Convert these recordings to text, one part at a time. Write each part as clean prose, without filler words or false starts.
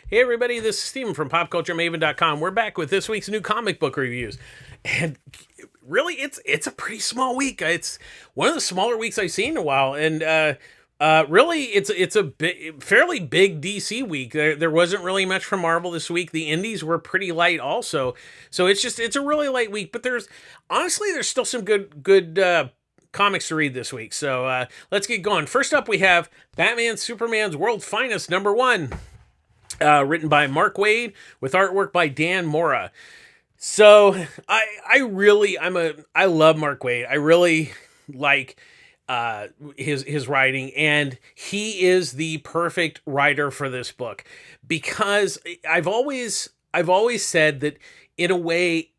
Hey everybody, this is Steven from PopCultureMaven.com. We're back with this week's new comic book reviews. And really, it's a pretty small week. It's one of the smaller weeks I've seen in a while. And really, it's a fairly big DC week. There wasn't really much from Marvel this week. The indies were pretty light also. So it's a really light week. But there's still some good comics to read this week. So let's get going. First up, we have Batman Superman's World's Finest #1. Written by Mark Waid with artwork by Dan Mora. So I love Mark Waid. I really like his writing, and he is the perfect writer for this book because I've always said that in a way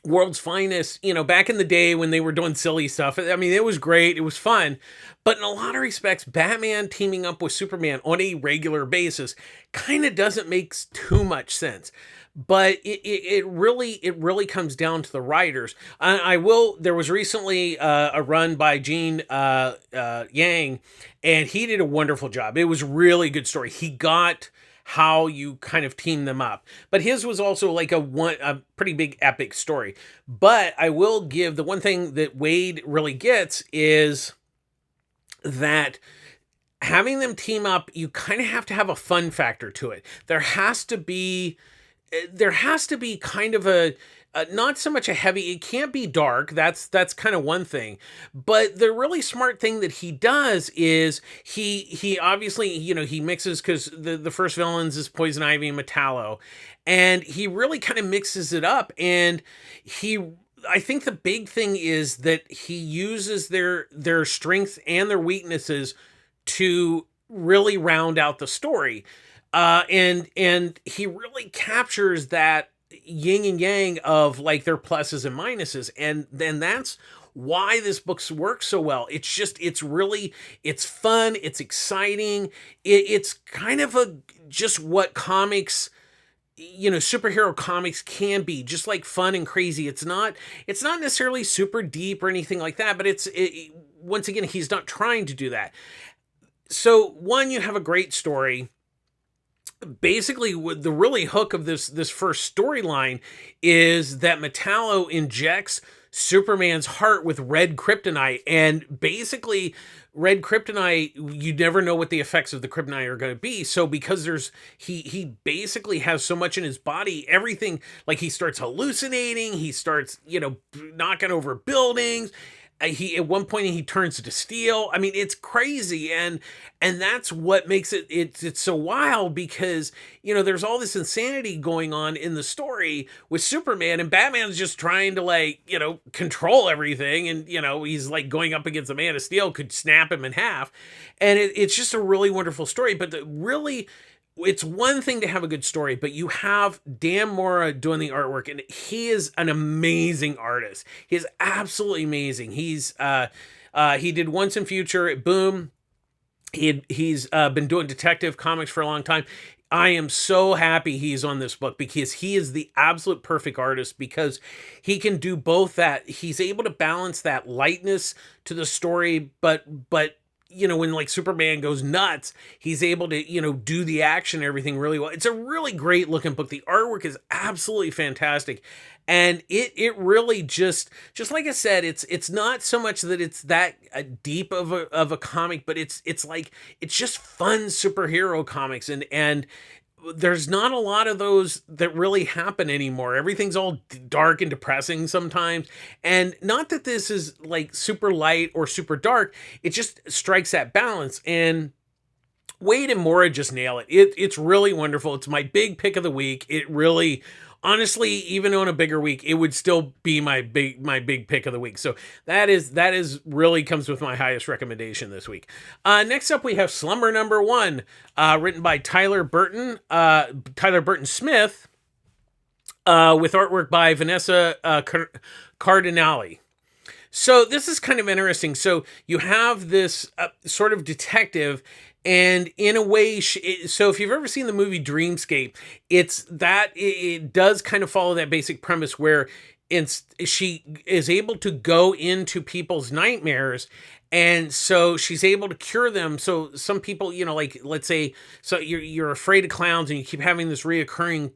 World's Finest, back in the day when they were doing silly stuff. I mean, it was great. It was fun. But in a lot of respects, Batman teaming up with Superman on a regular basis kind of doesn't make too much sense. But it really comes down to the writers. There was recently a run by Gene Yang, and he did a wonderful job. It was a really good story. He got how you kind of team them up. But his was also like a pretty big epic story. But I will give the one thing that Wade really gets is that having them team up, you kind of have to have a fun factor to it. There has to be kind of a not so much a heavy, it can't be dark, that's kind of one thing, but the really smart thing that he does is he obviously, he mixes, because the first villains is Poison Ivy and Metallo, and he really kind of mixes it up, and I think the big thing is that he uses their strengths and their weaknesses to really round out the story. And he really captures that yin and yang of like their pluses and minuses, and then that's why this book works so well. It's fun, it's exciting, it's kind of just what comics, superhero comics can be, just like fun and crazy. It's not necessarily super deep or anything like that, but once again, he's not trying to do that. So one, you have a great story. Basically, the really hook of this first storyline is that Metallo injects Superman's heart with red kryptonite, and basically red kryptonite, you never know what the effects of the kryptonite are going to be. So because he basically has so much in his body, everything, like he starts hallucinating, he starts knocking over buildings. He at one point he turns to steel. I mean, it's crazy, and that's what makes it's so wild, because there's all this insanity going on in the story with Superman, and Batman's just trying to control everything, and he's like going up against a Man of Steel, could snap him in half, and it's just a really wonderful story. But it's one thing to have a good story, but you have Dan Mora doing the artwork, and he is an amazing artist. He's absolutely amazing. He did Once and Future, Boom. He's been doing detective comics for a long time. I am so happy he's on this book, because he is the absolute perfect artist, because he can do both that. He's able to balance that lightness to the story, but when like Superman goes nuts, he's able to, do the action and everything really well. It's a really great looking book. The artwork is absolutely fantastic. And it really just like I said, it's not so much that it's that deep of a comic, but it's just fun superhero comics, and there's not a lot of those that really happen anymore. Everything's all dark and depressing sometimes. And not that this is like super light or super dark, it just strikes that balance. And Wade and Mora just nail it. It's really wonderful. It's my big pick of the week. It really, honestly, even on a bigger week, it would still be my big pick of the week. So that is really comes with my highest recommendation this week. Next up, we have Slumber #1, written by Tyler Burton Smith, with artwork by Vanessa Cardinale. So this is kind of interesting. So you have this sort of detective, and in a way, so if you've ever seen the movie Dreamscape, it does kind of follow that basic premise where and she is able to go into people's nightmares, and so she's able to cure them. So some people, like, let's say, so you're afraid of clowns and you keep having this reoccurring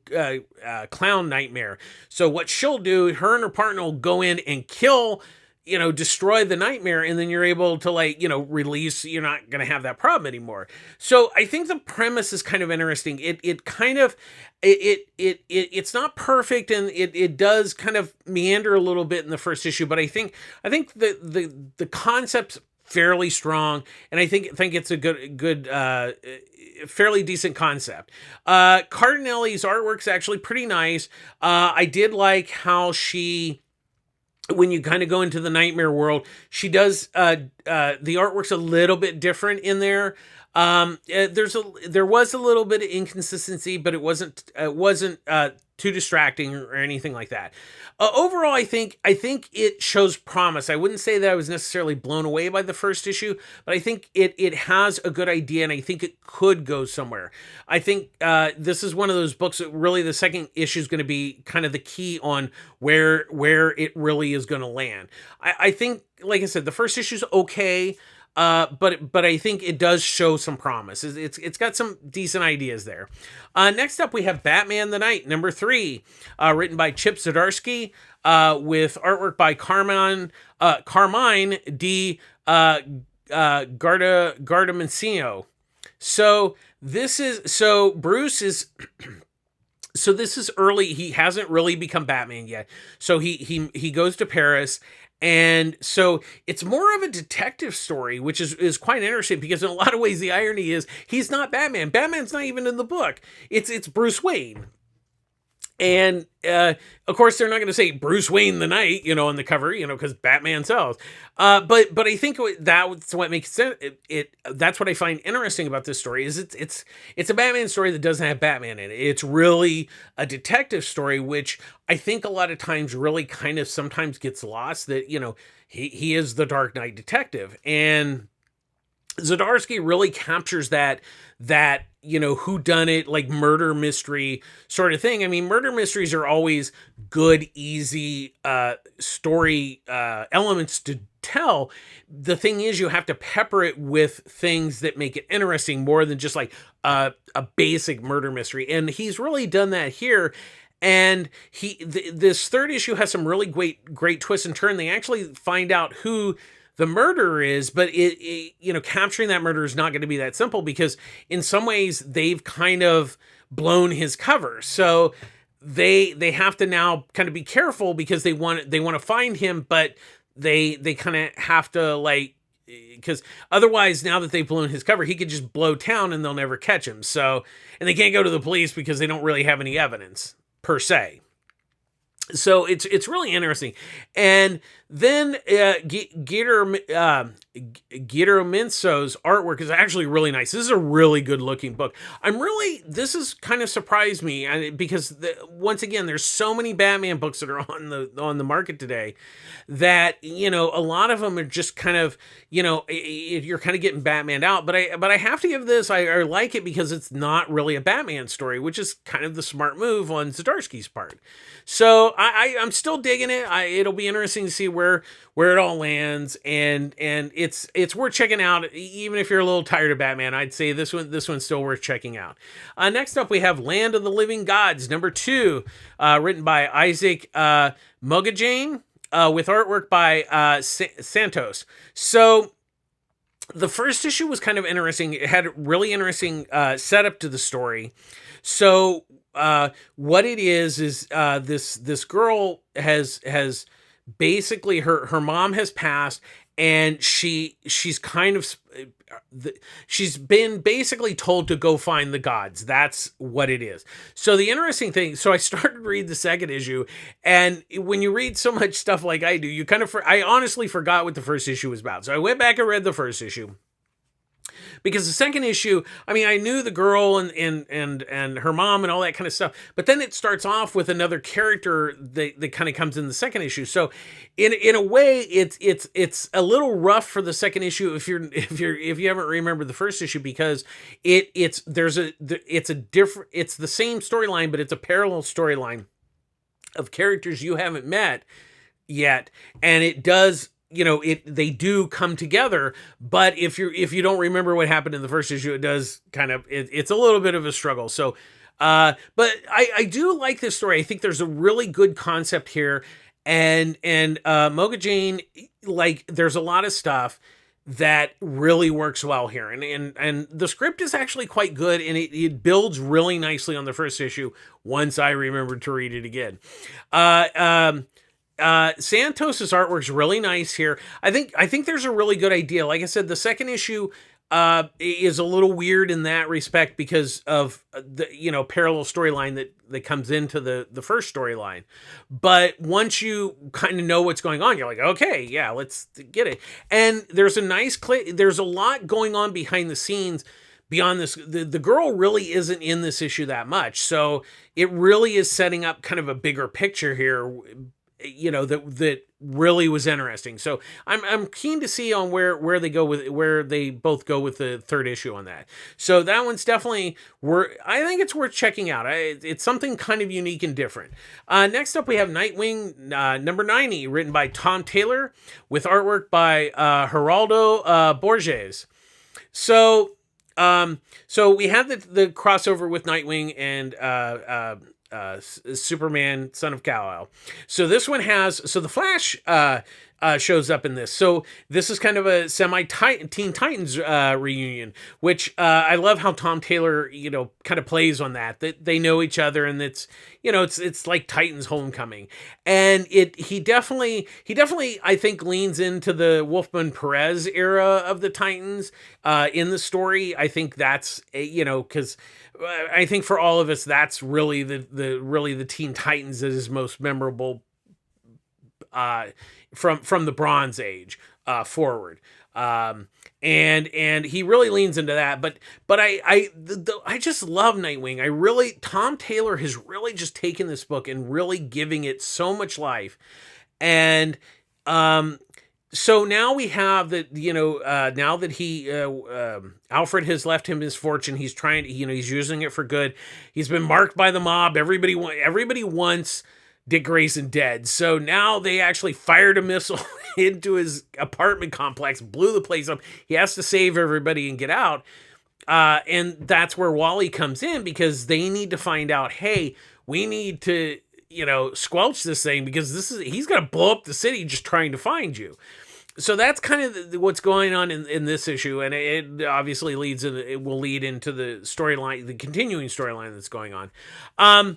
clown nightmare. So what she'll do, her and her partner will go in and kill, destroy the nightmare, and then you're able to, like, release. You're not going to have that problem anymore. So I think the premise is kind of interesting. It kind of it's not perfect, and it does kind of meander a little bit in the first issue, but I think the concept's fairly strong, and I think it's a good fairly decent concept. Cardinelli's artwork's actually pretty nice. I did like how she, when you kind of go into the nightmare world, she does the artwork's a little bit different in there. There was a little bit of inconsistency, but it wasn't too distracting or anything like that. Overall, I think it shows promise. I wouldn't say that I was necessarily blown away by the first issue, but I think it has a good idea, and I think it could go somewhere. I think this is one of those books that really, the second issue is going to be kind of the key on where it really is going to land. I think, like I said, the first issue is okay. But I think it does show some promise. It's got some decent ideas there. Next up, we have Batman the Night, number 3, written by Chip Zdarsky, with artwork by Carmine D. Gardamencino. So Bruce is. So this is early. He hasn't really become Batman yet. So he goes to Paris. And so it's more of a detective story, which is quite interesting, because in a lot of ways the irony is he's not Batman. Batman's not even in the book. It's Bruce Wayne. And of course, they're not going to say Bruce Wayne the Night, on the cover, because Batman sells. But I think that's what makes it. That's what I find interesting about this story is it's a Batman story that doesn't have Batman in it. It's really a detective story, which I think a lot of times really kind of sometimes gets lost. That he is the Dark Knight detective, and Zdarsky really captures that who done it, like murder mystery sort of thing. I mean, murder mysteries are always good, easy story elements to tell. The thing is, you have to pepper it with things that make it interesting more than just like a basic murder mystery. And he's really done that here. And this third issue has some really great twists and turns. They actually find out who the murderer is, but capturing that murderer is not going to be that simple, because in some ways they've kind of blown his cover. So they have to now kind of be careful, because they want to find him, but they kind of have to, because otherwise, now that they've blown his cover, he could just blow town and they'll never catch him. So, and they can't go to the police because they don't really have any evidence per se. So it's really interesting. And then Guillermo's artwork is actually really nice. This is a really good looking book. This has kind of surprised me, because once again, there's so many Batman books that are on the market today that, a lot of them are just kind of, you're kind of getting Batman out. But I have to give this, I like it because it's not really a Batman story, which is kind of the smart move on Zdarsky's part. So I'm still digging it. It'll be interesting to see where it all lands, and it's worth checking out. Even if you're a little tired of Batman, I'd say this one's still worth checking out. Next up, we have Land of the Living Gods, number 2, written by Isaac Mogajane, with artwork by Santos. So the first issue was kind of interesting. It had a really interesting setup to the story. So what it is this girl has basically her mom has passed, and she's kind of she's been basically told to go find the gods. That's what it is. So the interesting thing, so I started to read the second issue, and when you read so much stuff like I do, you kind of I honestly forgot what the first issue was about. So I went back and read the first issue. Because the second issue, I mean, I knew the girl and her mom and all that kind of stuff, but then it starts off with another character that kind of comes in the second issue. So in a way, it's a little rough for the second issue if you haven't remembered the first issue, because it's the same storyline, but it's a parallel storyline of characters you haven't met yet, and it does, they do come together. But if you don't remember what happened in the first issue, it does kind of, it's a little bit of a struggle. So but I do like this story. I think there's a really good concept here, and Moga Jane, like, there's a lot of stuff that really works well here, and the script is actually quite good, and it builds really nicely on the first issue once I remembered to read it again. Santos's artwork's really nice here. I think there's a really good idea. Like I said, the second issue is a little weird in that respect because of the parallel storyline that comes into the first storyline. But once you kind of know what's going on, you're like, okay, yeah, let's get it. And there's there's a lot going on behind the scenes. Beyond this, the girl really isn't in this issue that much, so it really is setting up kind of a bigger picture here, that really was interesting. So I'm keen to see on where they both go with the third issue on that. So that one's definitely I think it's worth checking out. It's something kind of unique and different. Next up, we have Nightwing number 90, written by Tom Taylor with artwork by Geraldo Borges. So we have the crossover with Nightwing and Superman, Son of Kal-El. So this one the Flash shows up in this. So this is kind of a Teen Titans reunion, which I love how Tom Taylor, kind of plays on that they know each other, and it's like Titans Homecoming. And he definitely I think leans into the Wolfman Perez era of the Titans in the story. I think that's because I think for all of us, that's really the Teen Titans that is most memorable from the Bronze Age forward. And he really leans into that. But I just love Nightwing. Tom Taylor has really just taken this book and really giving it so much life. And so now we have that, now that Alfred has left him his fortune, he's trying to, he's using it for good. He's been marked by the mob. Everybody wants Dick Grayson dead. So now they actually fired a missile into his apartment complex, blew the place up. He has to save everybody and get out. And that's where Wally comes in, because they need to find out, hey, we need to, squelch this thing, because he's going to blow up the city just trying to find you. So that's kind of what's going on in this issue, and it obviously it will lead into the storyline, the continuing storyline that's going on. I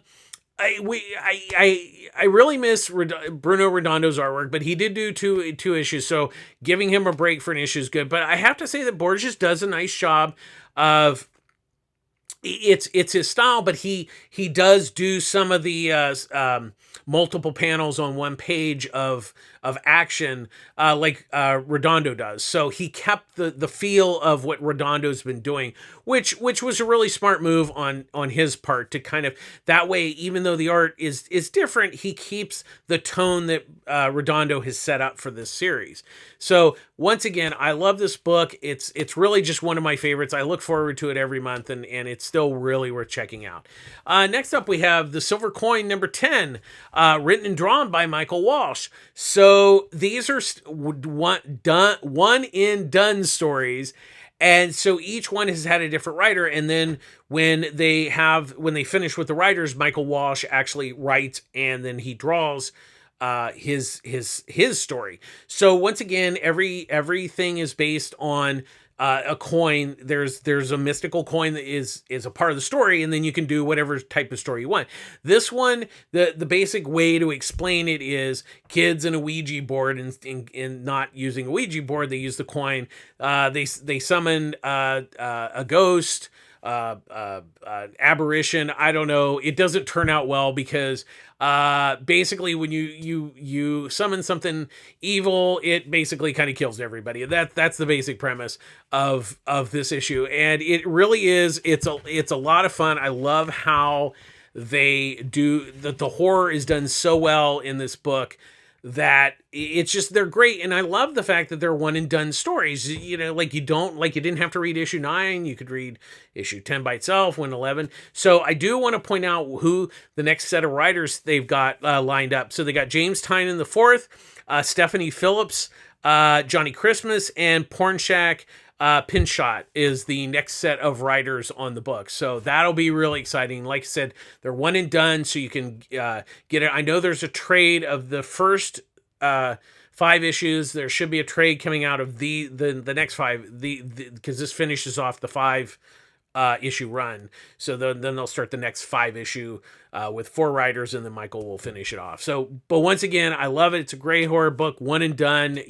really miss Bruno Redondo's artwork, but he did do two issues, so giving him a break for an issue is good. But I have to say that Borges does a nice job of. It's his style, but he does do some of the multiple panels on one page of action, like Redondo does. So he kept the feel of what Redondo's been doing, which was a really smart move on his part, to kind of, that way, even though the art is different, he keeps the tone that Redondo has set up for this series. So once again, I love this book. It's really just one of my favorites. I look forward to it every month, and it's still really worth checking out. Next up, we have The Silver Coin number 10, written and drawn by Michael Walsh. So these are one and done stories. And so each one has had a different writer. And then when they finish with the writers, Michael Walsh actually writes, and then he draws his story. So once again, everything is based on a coin. There's a mystical coin that is a part of the story, and then you can do whatever type of story you want. This one, the basic way to explain it is kids and a Ouija board, and not using a Ouija board, they use the coin. They summon a ghost, aberration. I don't know. It doesn't turn out well, because basically when you summon something evil, it basically kind of kills everybody. That's the basic premise of this issue, and it really is. It's a lot of fun. I love how they do the horror is done so well in this book, that it's just they're great, and I love the fact that they're one and done stories. Like you didn't have to read issue 9, you could read issue 10 by itself, 111. So I do want to point out who the next set of writers they've got lined up. So they got James Tynion the fourth, Stephanie Phillips, Johnny Christmas, and Pornshak Pinshot is the next set of writers on the book. So that'll be really exciting. Like I said, they're one and done, so you can get it. I know there's a trade of the first 5 issues. There should be a trade coming out of the next 5, because this finishes off the 5 issue run. So then they'll start the next 5 issue with 4 writers, and then Michael will finish it off. So, but once again, I love it. It's a great horror book, one and done.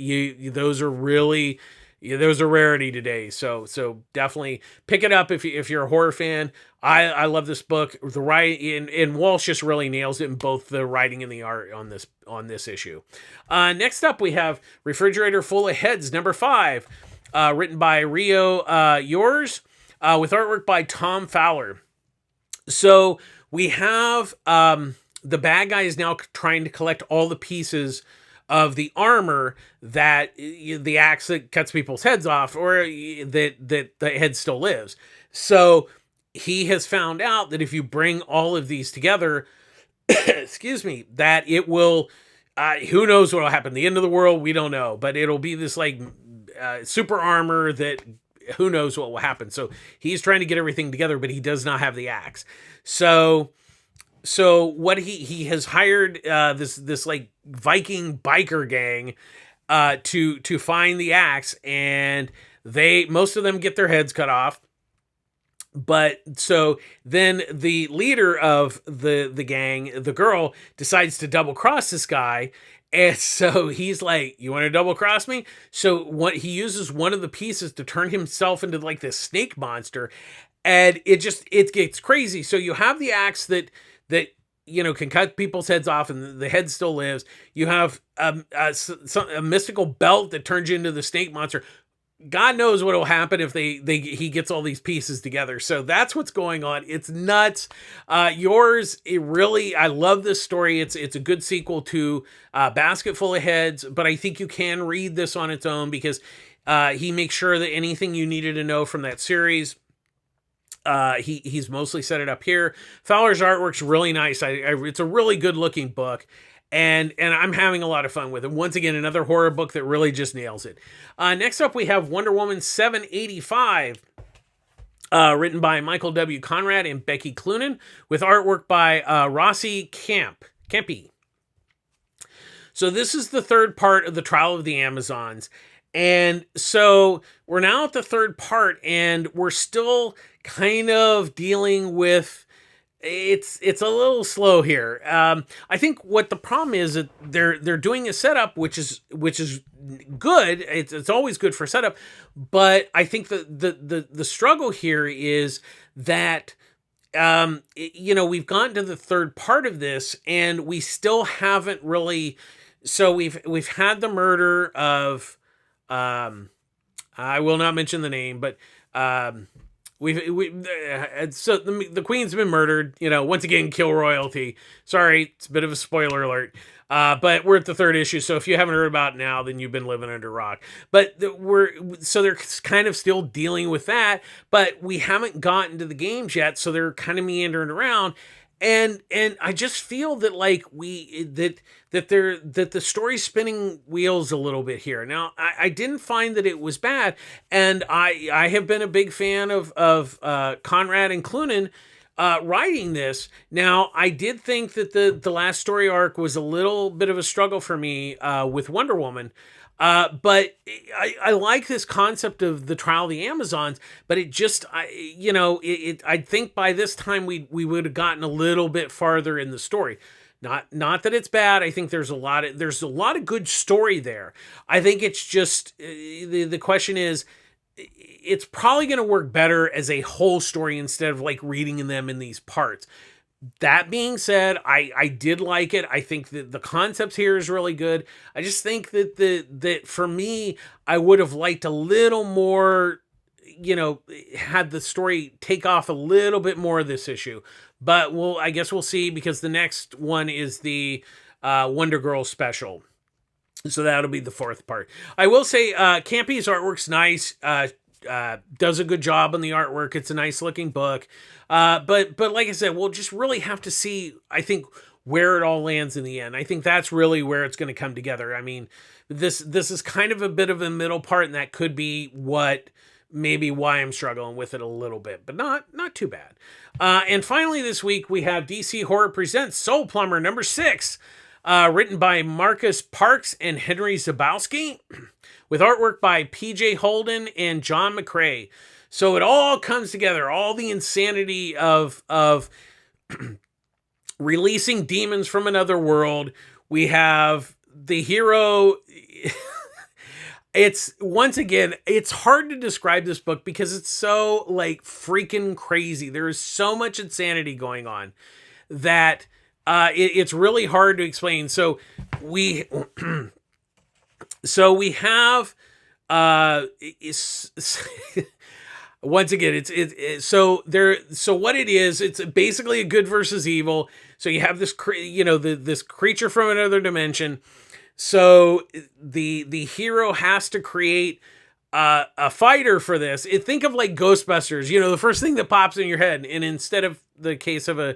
Those are really, those are rarity today. So definitely pick it up if you're a horror fan. I love this book. The writing, and Walsh just really nails it in both the writing and the art on this issue. Next up, we have Refrigerator Full of Heads, number 5, written by Rio Yours, with artwork by Tom Fowler. So we have the bad guy is now trying to collect all the pieces of the armor that the axe that cuts people's heads off, or that the head still lives. So he has found out that if you bring all of these together, excuse me, that it will, who knows what will happen? The end of the world, we don't know, but it'll be this like super armor that who knows what will happen. So he's trying to get everything together, but he does not have the axe. So what he has hired this like Viking biker gang to find the axe, and most of them get their heads cut off. But so then the leader of the gang, the girl, decides to double cross this guy. And so he's like, you want to double cross me? So he uses one of the pieces to turn himself into like this snake monster. And it gets crazy. So you have the axe that can cut people's heads off, and the head still lives. You have a mystical belt that turns you into the snake monster. God knows what will happen if he gets all these pieces together. So that's what's going on. It's nuts. Yours, I love this story. It's a good sequel to Basket Full of Heads, but I think you can read this on its own, because he makes sure that anything you needed to know from that series, he's mostly set it up here. Fowler's artwork's really nice. It's a really good looking book. And I'm having a lot of fun with it. Once again, another horror book that really just nails it. Next up, we have Wonder Woman 785, written by Michael W. Conrad and Becky Cloonan, with artwork by Rossi Kempe. So this is the third part of the Trial of the Amazons. And so we're now at the third part, and we're still kind of dealing with, it's a little slow here. I think what the problem is that they're doing a setup, which is good. It's always good for setup, but I think the struggle here is that we've gotten to the third part of this, and we still haven't really. So we've had the murder of, I will not mention the name, but so the Queen's been murdered. Once again, kill royalty. Sorry, it's a bit of a spoiler alert. But we're at the third issue, so if you haven't heard about it now, then you've been living under a rock. But they're kind of still dealing with that, but we haven't gotten to the games yet, so they're kind of meandering around. And I just feel that like that the story's spinning wheels a little bit here. Now, I didn't find that it was bad, and I have been a big fan of Conrad and Cloonan writing this. Now, I did think that the last story arc was a little bit of a struggle for me with Wonder Woman. But I like this concept of the Trial of the Amazons, but it just, I think by this time we would have gotten a little bit farther in the story. Not that it's bad. I think there's a lot of good story there. I think it's just, the question is, it's probably going to work better as a whole story instead of like reading them in these parts. That being said, I did like it. I think that the concepts here is really good. I just think that for me, I would have liked a little more, had the story take off a little bit more of this issue. But I guess we'll see, because the next one is the Wonder Girl special. So that'll be the fourth part. I will say, Campy's artwork's nice. Does a good job on the artwork. It's a nice looking book. But like I said, we'll just really have to see, I think, where it all lands in the end. I think that's really where it's going to come together. I mean, this is kind of a bit of a middle part, and that could be what maybe why I'm struggling with it a little bit, but not too bad. And finally, this week we have DC Horror Presents Soul Plumber #6. Written by Marcus Parks and Henry Zabowski, with artwork by PJ Holden and John McCrae. So it all comes together, all the insanity of releasing demons from another world. We have the hero. It's, once again, it's hard to describe this book because it's so like freaking crazy. There is so much insanity going on that it's really hard to explain. So we have once again, so what it is, it's basically a good versus evil. So you have this this creature from another dimension. So the hero has to create a fighter for this. Think of like Ghostbusters, the first thing that pops in your head. And instead of the case of a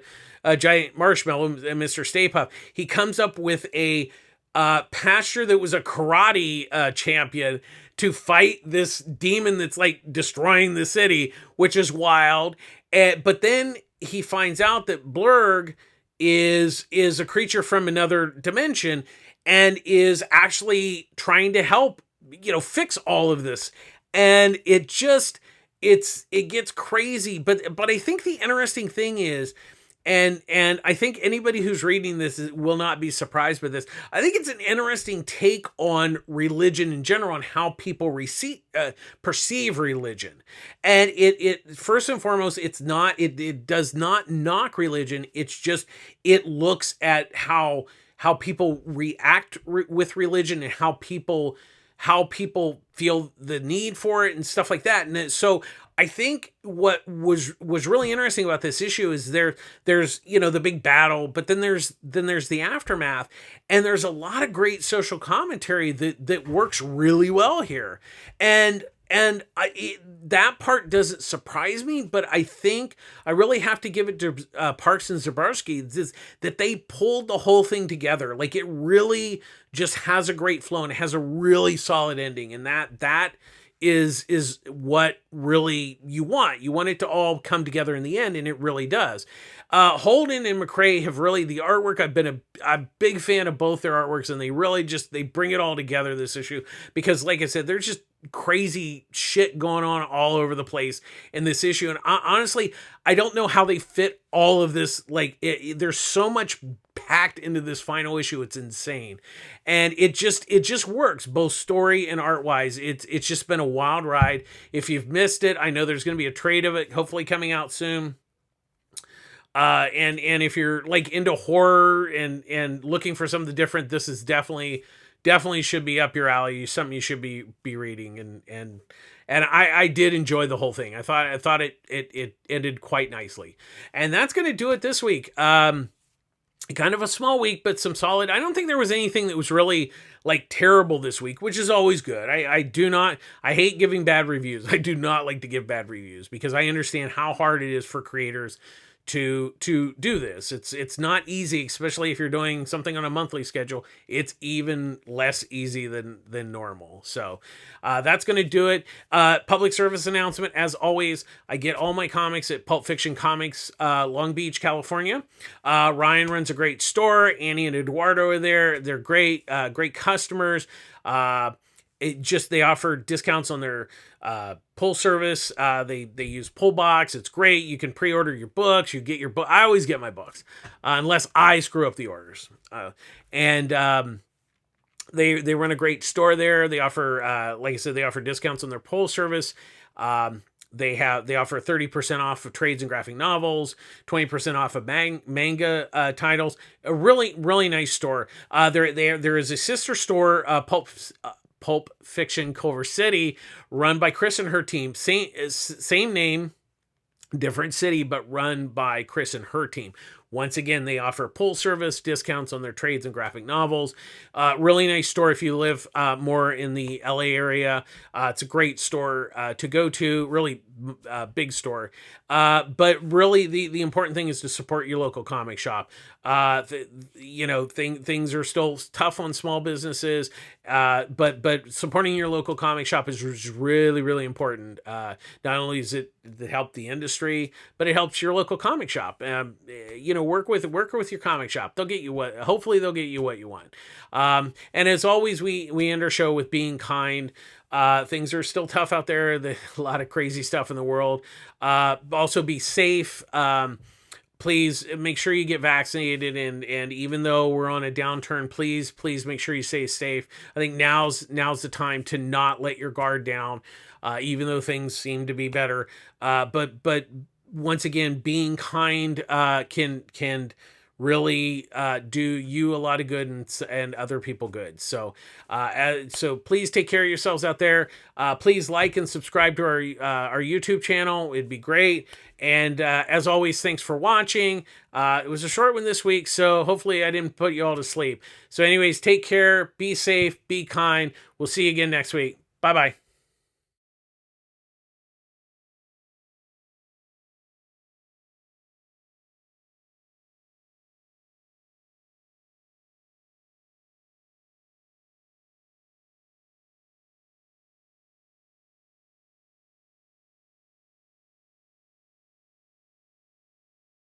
giant marshmallow, Mr. Stay Puft, he comes up with a pastor that was a karate champion to fight this demon that's like destroying the city, which is wild. But then he finds out that Blurg is a creature from another dimension and is actually trying to help, fix all of this. And it gets crazy. But I think the interesting thing is, and I think anybody who's reading this will not be surprised by this. I think it's an interesting take on religion in general, on how people perceive religion. And it first and foremost, it does not knock religion. It's just, it looks at how people react with religion, and how people feel the need for it and stuff like that. And so I think what was really interesting about this issue is there's the big battle, but then there's the aftermath, and there's a lot of great social commentary that works really well here. And that part doesn't surprise me, but I think I really have to give it to Parks and Zabarski, that they pulled the whole thing together. Like, it really just has a great flow, and it has a really solid ending, and that is what really you want. You want it to all come together in the end, and it really does. Holden and McCrae have really, the artwork, I've been a big fan of both their artworks, and they really they bring it all together this issue, because like I said, there's just crazy shit going on all over the place in this issue. And honestly, I don't know how they fit all of this. Like, there's so much packed into this final issue. It's insane. And it just works, both story and art wise. It's just been a wild ride. If you've missed it, I know there's going to be a trade of it, hopefully coming out soon. And if you're like into horror and looking for something different, this is definitely should be up your alley. Something you should be reading. And I did enjoy the whole thing. I thought it ended quite nicely. And that's going to do it this week. Kind of a small week, but some solid. I don't think there was anything that was really like terrible this week, which is always good. I hate giving bad reviews. I do not like to give bad reviews, because I understand how hard it is for creators to do this. It's not easy, especially if you're doing something on a monthly schedule. It's even less easy than normal. So that's going to do it. Public service announcement, as always, I get all my comics at Pulp Fiction Comics, Long Beach, California. Ryan runs a great store. Annie and Eduardo are there. They're great customers. They offer discounts on their pull service. They use pull box. It's great. You can pre-order your books. You get your book. I always get my books, unless I screw up the orders. They run a great store there. They offer, like I said, they offer discounts on their pull service. They offer 30% off of trades and graphic novels, 20% off of manga titles. A really, really nice store. There is a sister store, Pulp Fiction Culver City, run by Chris and her team. Same name, different city, but run by Chris and her team. Once again, they offer pull service, discounts on their trades and graphic novels. Really nice store if you live more in the LA area. It's a great store to go to, really big store. But really, the important thing is to support your local comic shop. Things are still tough on small businesses, but supporting your local comic shop is really, really important. Not only does it help the industry, but it helps your local comic shop. Work with your comic shop. Hopefully they'll get you what you want. And as always, we end our show with being kind. Things are still tough out there. There's a lot of crazy stuff in the world. Also be safe. Please make sure you get vaccinated, and even though we're on a downturn, please make sure you stay safe. I think now's the time to not let your guard down, even though things seem to be better. But once again, being kind can really do you a lot of good and other people good. So please take care of yourselves out there. Please like and subscribe to our YouTube channel. It'd be great. And as always, thanks for watching. It was a short one this week, so hopefully I didn't put you all to sleep. So anyways, take care, be safe, be kind. We'll see you again next week. Bye-bye.